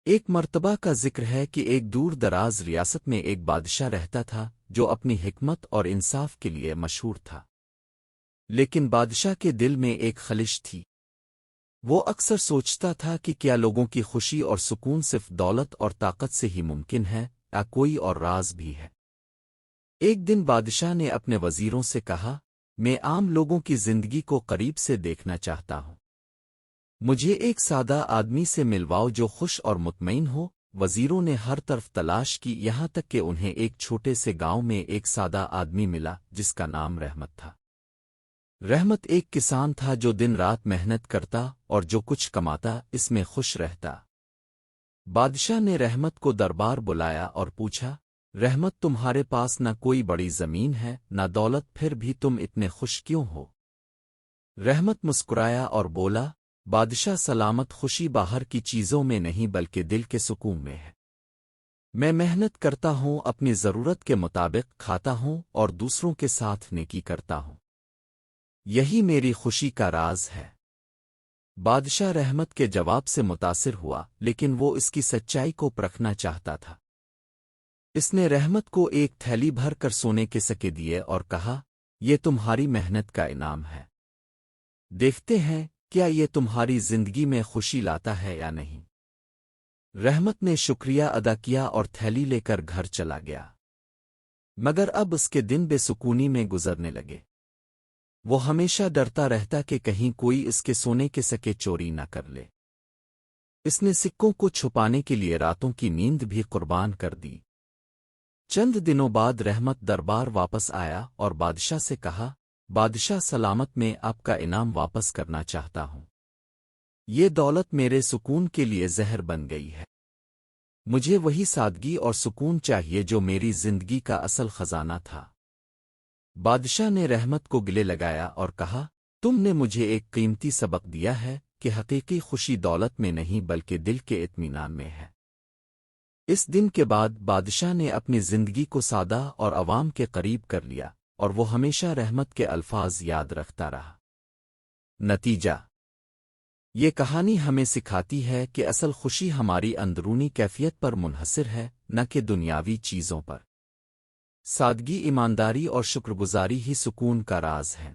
ایک مرتبہ کا ذکر ہے کہ ایک دور دراز ریاست میں ایک بادشاہ رہتا تھا جو اپنی حکمت اور انصاف کے لیے مشہور تھا۔ لیکن بادشاہ کے دل میں ایک خلش تھی۔ وہ اکثر سوچتا تھا کہ کیا لوگوں کی خوشی اور سکون صرف دولت اور طاقت سے ہی ممکن ہے یا کوئی اور راز بھی ہے۔ ایک دن بادشاہ نے اپنے وزیروں سے کہا، میں عام لوگوں کی زندگی کو قریب سے دیکھنا چاہتا ہوں۔ مجھے ایک سادہ آدمی سے ملواؤ جو خوش اور مطمئن ہو۔ وزیروں نے ہر طرف تلاش کی یہاں تک کہ انہیں ایک چھوٹے سے گاؤں میں ایک سادہ آدمی ملا جس کا نام رحمت تھا۔ رحمت ایک کسان تھا جو دن رات محنت کرتا اور جو کچھ کماتا اس میں خوش رہتا۔ بادشاہ نے رحمت کو دربار بلایا اور پوچھا، رحمت تمہارے پاس نہ کوئی بڑی زمین ہے نہ دولت، پھر بھی تم اتنے خوش کیوں ہو؟ رحمت مسکرایا اور بولا، بادشاہ سلامت، خوشی باہر کی چیزوں میں نہیں بلکہ دل کے سکون میں ہے۔ میں محنت کرتا ہوں، اپنی ضرورت کے مطابق کھاتا ہوں اور دوسروں کے ساتھ نیکی کرتا ہوں۔ یہی میری خوشی کا راز ہے۔ بادشاہ رحمت کے جواب سے متاثر ہوا، لیکن وہ اس کی سچائی کو پرکھنا چاہتا تھا۔ اس نے رحمت کو ایک تھیلی بھر کر سونے کے سکے دیے اور کہا، یہ تمہاری محنت کا انعام ہے۔ دیکھتے ہیں کیا یہ تمہاری زندگی میں خوشی لاتا ہے یا نہیں۔ رحمت نے شکریہ ادا کیا اور تھیلی لے کر گھر چلا گیا، مگر اب اس کے دن بے سکونی میں گزرنے لگے۔ وہ ہمیشہ ڈرتا رہتا کہ کہیں کوئی اس کے سونے کے سکے چوری نہ کر لے۔ اس نے سکوں کو چھپانے کے لیے راتوں کی نیند بھی قربان کر دی۔ چند دنوں بعد رحمت دربار واپس آیا اور بادشاہ سے کہا، بادشاہ سلامت، میں آپ کا انعام واپس کرنا چاہتا ہوں۔ یہ دولت میرے سکون کے لیے زہر بن گئی ہے۔ مجھے وہی سادگی اور سکون چاہیے جو میری زندگی کا اصل خزانہ تھا۔ بادشاہ نے رحمت کو گلے لگایا اور کہا، تم نے مجھے ایک قیمتی سبق دیا ہے کہ حقیقی خوشی دولت میں نہیں بلکہ دل کے اطمینان میں ہے۔ اس دن کے بعد بادشاہ نے اپنی زندگی کو سادہ اور عوام کے قریب کر لیا، اور وہ ہمیشہ رحمت کے الفاظ یاد رکھتا رہا۔ نتیجہ، یہ کہانی ہمیں سکھاتی ہے کہ اصل خوشی ہماری اندرونی کیفیت پر منحصر ہے، نہ کہ دنیاوی چیزوں پر۔ سادگی، ایمانداری اور شکرگزاری ہی سکون کا راز ہیں۔